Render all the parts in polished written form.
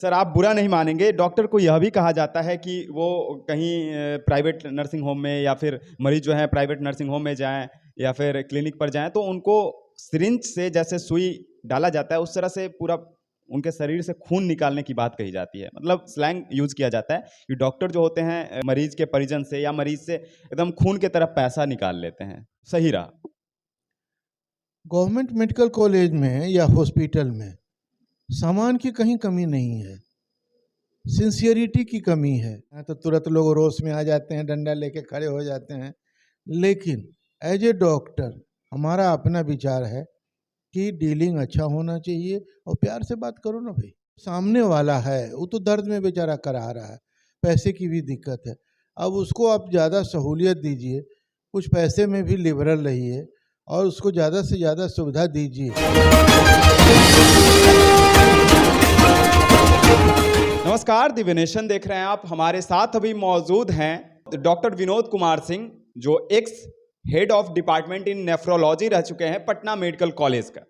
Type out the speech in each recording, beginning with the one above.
Sir आप बुरा नहीं मानेंगे, डॉक्टर को यह भी कहा जाता है कि वो कहीं प्राइवेट नर्सिंग होम में या फिर मरीज जो है प्राइवेट नर्सिंग होम में जाएं या फिर क्लिनिक पर जाएं तो उनको सिरिंज से जैसे सुई डाला जाता है उस तरह से पूरा उनके शरीर से खून निकालने की बात कही जाती है। मतलब स्लैंग यूज किया जाता है कि डॉक्टर जो होते हैं मरीज के परिजन से या मरीज से एकदम खून के तरफ पैसा निकाल लेते हैं। सही रहा? गवर्नमेंट मेडिकल कॉलेज में या हॉस्पिटल में सामान की कहीं कमी नहीं है, सिंसियरिटी की कमी है। यहाँ तो तुरंत लोग रोष में आ जाते हैं, डंडा लेके खड़े हो जाते हैं, लेकिन एज ए डॉक्टर हमारा अपना विचार है कि डीलिंग अच्छा होना चाहिए और प्यार से बात करो ना भाई। सामने वाला है वो तो दर्द में बेचारा करा रहा है, पैसे की भी दिक्कत है। अब उसको आप ज़्यादा सहूलियत दीजिए, कुछ पैसे में भी लिबरल रहिए और उसको ज़्यादा से ज़्यादा सुविधा दीजिए। नमस्कार, दिव्य नेशन देख रहे हैं आप। हमारे साथ अभी मौजूद हैं डॉक्टर विनोद कुमार सिंह, जो x head of department in nephrology रह चुके हैं पटना मेडिकल कॉलेज का,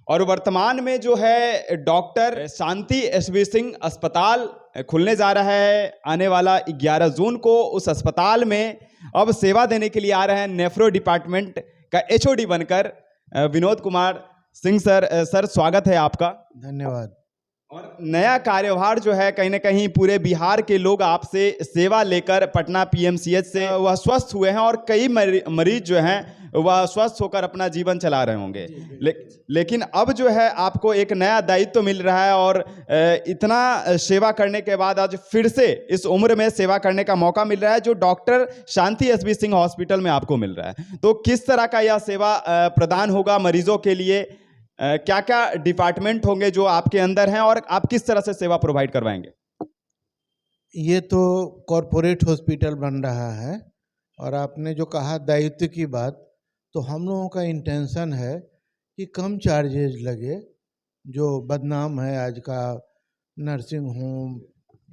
और वर्तमान में जो है डॉक्टर शांति एसवी सिंह अस्पताल खुलने जा रहा है आने वाला 11 जून को। उस अस्पताल में अब सेवा देने के लिए आ रहे हैं नेफ्रो डिपार्टमेंट का एचओडी बनकर विनोद कुमार सिंह। सर स्वागत है आपका। धन्यवाद। और नया कार्यभार जो है कहीं ना कहीं पूरे बिहार के लोग आपसे सेवा लेकर पटना पीएमसीएच से वह स्वस्थ हुए हैं और कई मरीज जो हैं वह स्वस्थ होकर अपना जीवन चला रहे होंगे। लेकिन अब जो है आपको एक नया दायित्व मिल रहा है और इतना सेवा करने के बाद आज फिर से इस उम्र में सेवा करने का मौका मिल रहा है जो डॉक्टर शांति एसवी सिंह हॉस्पिटल में आपको मिल रहा है। तो किस तरह का यह सेवा प्रदान होगा मरीजों के लिए? क्या क्या डिपार्टमेंट होंगे जो आपके अंदर हैं और आप किस तरह से सेवा प्रोवाइड करवाएंगे? ये तो कॉरपोरेट हॉस्पिटल बन रहा है और आपने जो कहा दायित्व की बात, तो हम लोगों का इंटेंशन है कि कम चार्जेज लगे। जो बदनाम है आज का नर्सिंग होम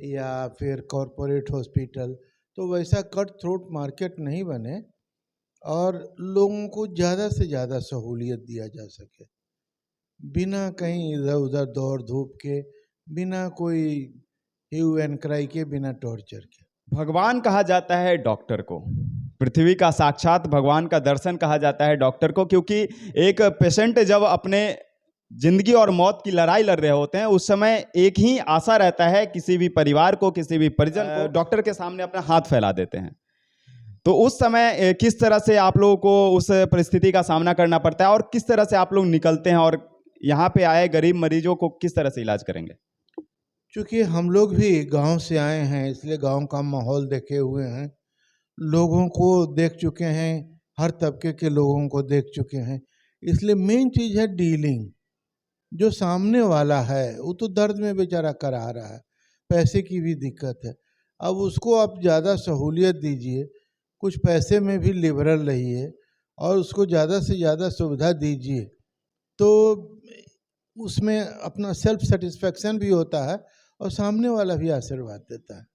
या फिर कॉरपोरेट हॉस्पिटल, तो वैसा कट थ्रोट मार्केट नहीं बने और लोगों को ज़्यादा से ज़्यादा सहूलियत दिया जा सके, बिना कहीं इधर उधर दौड़ धूप के, बिना कोई ह्यू एंड क्राई के, बिना टॉर्चर के। भगवान कहा जाता है डॉक्टर को, पृथ्वी का साक्षात भगवान का दर्शन कहा जाता है डॉक्टर को, क्योंकि एक पेशेंट जब अपने जिंदगी और मौत की लड़ाई लड़ रहे होते हैं उस समय एक ही आशा रहता है किसी भी परिवार को, किसी भी परिजन को डॉक्टर के सामने अपना हाथ फैला देते हैं। तो उस समय किस तरह से आप लोगों को उस परिस्थिति का सामना करना पड़ता है और किस तरह से आप लोग निकलते हैं और यहाँ पे आए गरीब मरीजों को किस तरह से इलाज करेंगे? चूँकि हम लोग भी गांव से आए हैं, इसलिए गांव का माहौल देखे हुए हैं, लोगों को देख चुके हैं, हर तबके के लोगों को देख चुके हैं, इसलिए मेन चीज़ है डीलिंग। जो सामने वाला है वो तो दर्द में बेचारा करा रहा है, पैसे की भी दिक्कत है। अब उसको आप ज़्यादा सहूलियत दीजिए, कुछ पैसे में भी लिबरल रहिए और उसको ज़्यादा से ज़्यादा सुविधा दीजिए, तो उसमें अपना सेल्फ सेटिस्फेक्शन भी होता है और सामने वाला भी आशीर्वाद देता है।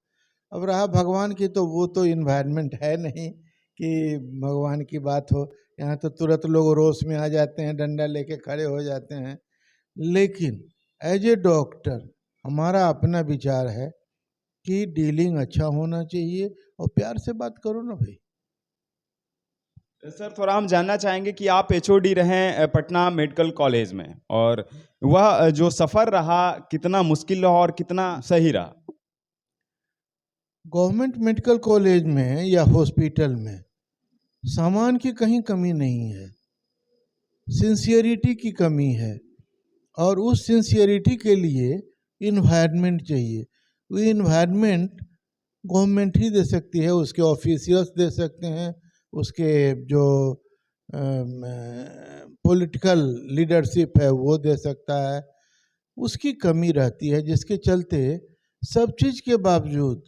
अब रहा भगवान की, तो वो तो इन्वायरमेंट है नहीं कि भगवान की बात हो। यहाँ तो तुरंत लोग रोष में आ जाते हैं, डंडा लेके खड़े हो जाते हैं, लेकिन एज ए डॉक्टर हमारा अपना विचार है कि डीलिंग अच्छा होना चाहिए और प्यार से बात करो ना भाई। सर थोड़ा हम जानना चाहेंगे कि आप एचओडी रहे पटना मेडिकल कॉलेज में, और वह जो सफ़र रहा कितना मुश्किल रहा और कितना सही रहा? गवर्नमेंट मेडिकल कॉलेज में या हॉस्पिटल में सामान की कहीं कमी नहीं है, सिंसियरिटी की कमी है और उस सिंसियरिटी के लिए इन्वायरमेंट चाहिए। वो इन्वायरमेंट गवर्नमेंट ही दे सकती है, उसके ऑफिशियल्स दे सकते हैं, उसके जो पॉलिटिकल लीडरशिप है वो दे सकता है। उसकी कमी रहती है, जिसके चलते सब चीज़ के बावजूद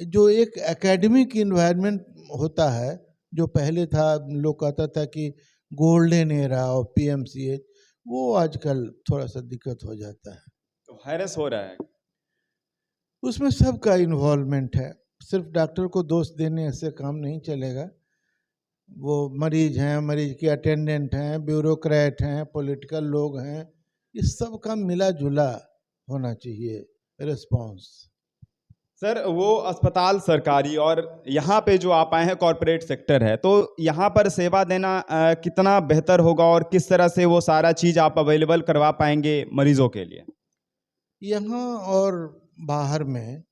जो एक एकेडमिक इन्वायरमेंट होता है, जो पहले था, लोग कहता था कि गोल्डन एरा और पीएमसीएच, वो आजकल थोड़ा सा दिक्कत हो जाता है। तो हैरेस हो रहा है? उसमें सबका इन्वॉल्वमेंट है, सिर्फ डॉक्टर को दोष देने से काम नहीं चलेगा। वो मरीज हैं, मरीज के अटेंडेंट हैं, ब्यूरोक्रेट हैं, पॉलिटिकल लोग हैं, इस सब का मिला जुला होना चाहिए रिस्पॉन्स। सर वो अस्पताल सरकारी और यहाँ पे जो आप आए हैं कॉरपोरेट सेक्टर है, तो यहाँ पर सेवा देना कितना बेहतर होगा और किस तरह से वो सारा चीज़ आप अवेलेबल करवा पाएंगे मरीजों के लिए? यहाँ और बाहर में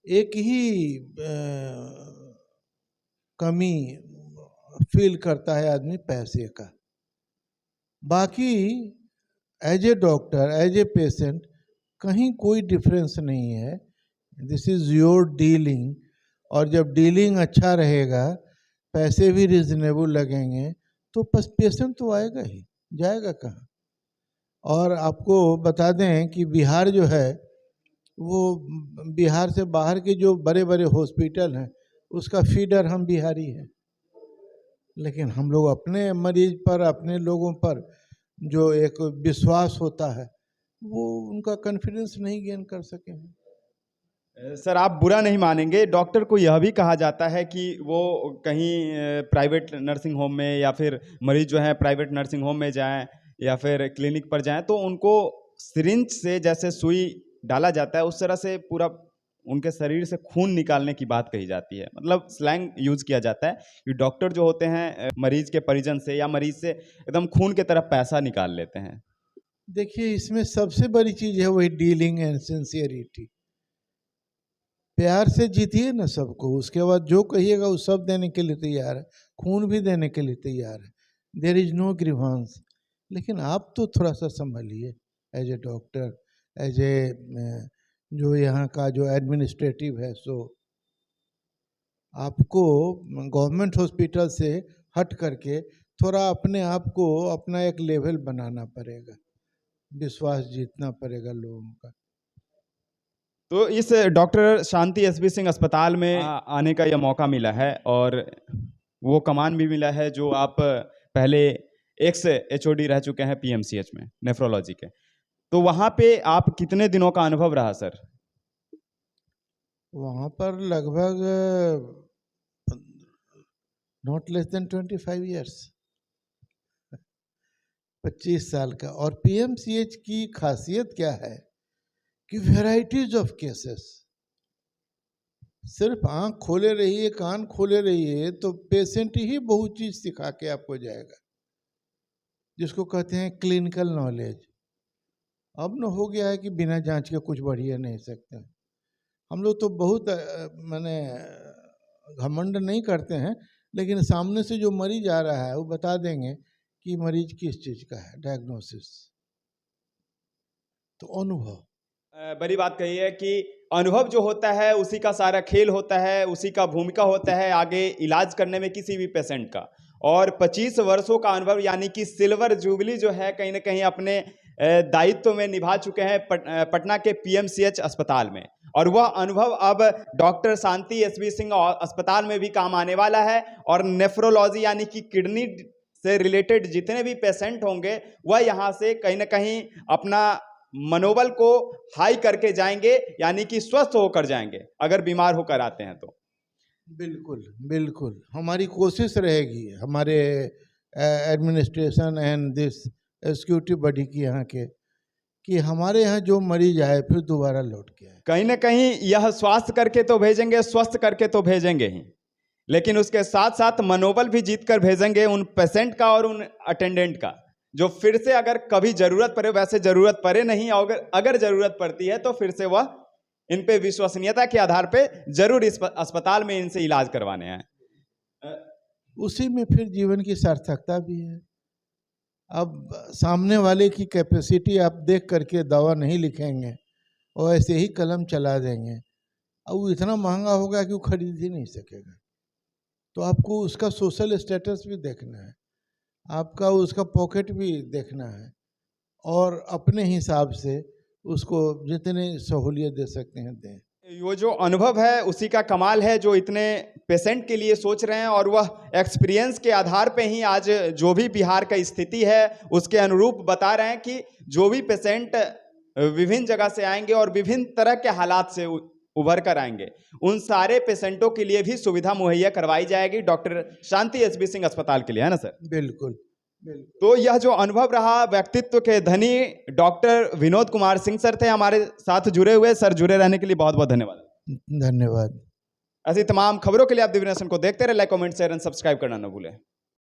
एक ही कमी फील करता है आदमी, पैसे का। बाकी as a doctor, as a patient, कहीं कोई डिफरेंस नहीं है। दिस इज़ योर डीलिंग, और जब डीलिंग अच्छा रहेगा, पैसे भी रिजनेबल लगेंगे, तो बस पेशेंट तो आएगा ही, जाएगा कहाँ। और आपको बता दें कि बिहार जो है वो बिहार से बाहर के जो बड़े बड़े हॉस्पिटल हैं उसका फीडर हम बिहारी हैं, लेकिन हम लोग अपने मरीज पर, अपने लोगों पर जो एक विश्वास होता है, वो उनका कॉन्फिडेंस नहीं गेन कर सके हैं। सर आप बुरा नहीं मानेंगे, डॉक्टर को यह भी कहा जाता है कि वो कहीं प्राइवेट नर्सिंग होम में या फिर मरीज जो है प्राइवेट नर्सिंग होम में जाएं या फिर क्लिनिक पर जाएं, तो उनको सिरिंज से जैसे सुई डाला जाता है उस तरह से पूरा उनके शरीर से खून निकालने की बात कही जाती है। मतलब स्लैंग यूज किया जाता है कि डॉक्टर जो होते हैं मरीज के परिजन से या मरीज से एकदम खून के तरफ पैसा निकाल लेते हैं। देखिए, इसमें सबसे बड़ी चीज़ है वही डीलिंग एंड सिंसियरिटी। प्यार से जीतिए ना सबको, उसके बाद जो कहिएगा वो सब देने के लिए तैयार है, खून भी देने के लिए तैयार है। There is no grievance. लेकिन आप तो थोड़ा सा संभलिए as a doctor, as a जो यहाँ का जो एडमिनिस्ट्रेटिव है, सो आपको गवर्नमेंट हॉस्पिटल से हट करके थोड़ा अपने आप को अपना एक लेवल बनाना पड़ेगा, विश्वास जीतना पड़ेगा लोगों का। तो इस डॉक्टर शांति एसबी सिंह अस्पताल में आने का यह मौका मिला है और वो कमान भी मिला है जो आप पहले एक्स एचओडी रह चुके हैं पीएमसीएच में नेफ्रोलॉजी के। तो वहाँ पे आप कितने दिनों का अनुभव रहा सर? वहाँ पर लगभग नॉट लेस देन 25 ईयर्स, 25 साल का। और पीएमसीएच की खासियत क्या है कि वैराइटीज ऑफ केसेस। सिर्फ आंख खोले रहिए, कान खोले रहिए, तो पेशेंट ही बहुत चीज सिखा के आपको जाएगा, जिसको कहते हैं क्लिनिकल नॉलेज। अब न हो गया है कि बिना जांच के कुछ बढ़िया नहीं सकते। हम लोग तो बहुत माने घमंड नहीं करते हैं, लेकिन सामने से जो मरीज आ रहा है वो बता देंगे कि मरीज किस चीज का है, डायग्नोसिस। तो अनुभव बड़ी बात कही है कि अनुभव जो होता है उसी का सारा खेल होता है, उसी का भूमिका होता है आगे इलाज करने में किसी भी पेशेंट का। और 25 वर्षों का अनुभव यानी कि सिल्वर जुबली जो है कहीं ना कहीं अपने दायित्व में निभा चुके हैं पटना के पीएमसीएच अस्पताल में। और वह अनुभव अब डॉक्टर शांति एसबी सिंह अस्पताल में भी काम आने वाला है। और नेफ्रोलॉजी यानी कि किडनी से रिलेटेड जितने भी पेशेंट होंगे वह यहाँ से कहीं ना कहीं अपना मनोबल को हाई करके जाएंगे, यानी कि स्वस्थ होकर जाएंगे अगर बीमार होकर आते हैं तो। बिल्कुल बिल्कुल हमारी कोशिश रहेगी, हमारे administration and this executive body की यहाँ के, कि हमारे यहाँ जो मरीज आए फिर दोबारा लौट के आए। कहीं ना कहीं यह स्वास्थ्य करके तो भेजेंगे, स्वस्थ करके तो भेजेंगे ही, लेकिन उसके साथ साथ मनोबल भी जीत कर भेजेंगे उन पेशेंट का और उन अटेंडेंट का, जो फिर से अगर कभी जरूरत पड़े, वैसे जरूरत पड़े नहीं, अगर जरूरत पड़ती है तो फिर से वह इन पे विश्वसनीयता के आधार पे जरूर इस अस्पताल में इनसे इलाज करवाने आए। उसी में फिर जीवन की सार्थकता भी है। अब सामने वाले की कैपेसिटी आप देख करके दवा नहीं लिखेंगे और ऐसे ही कलम चला देंगे, अब वो इतना महंगा होगा कि वो खरीद ही नहीं सकेगा। तो आपको उसका सोशल स्टेटस भी देखना है, आपका उसका पॉकेट भी देखना है, और अपने हिसाब से उसको जितने सहूलियत दे सकते हैं दें। वो जो अनुभव है उसी का कमाल है जो इतने पेशेंट के लिए सोच रहे हैं, और वह एक्सपीरियंस के आधार पे ही आज जो भी बिहार का स्थिति है उसके अनुरूप बता रहे हैं कि जो भी पेशेंट विभिन्न जगह से आएंगे और विभिन्न तरह के हालात से उभर कर आएंगे, उन सारे पेशेंटों के लिए भी सुविधा मुहैया करवाई जाएगी डॉक्टर शांति एसबी सिंह अस्पताल के लिए, है ना सर? बिल्कुल तो यह जो अनुभव रहा, व्यक्तित्व के धनी डॉक्टर विनोद कुमार सिंह सर थे हमारे साथ जुड़े हुए। सर, जुड़े रहने के लिए बहुत बहुत धन्यवाद। धन्यवाद। ऐसी तमाम खबरों के लिए आप दिव्य नेशन को देखते रहे। Like, comment, share and subscribe करना न भूलें।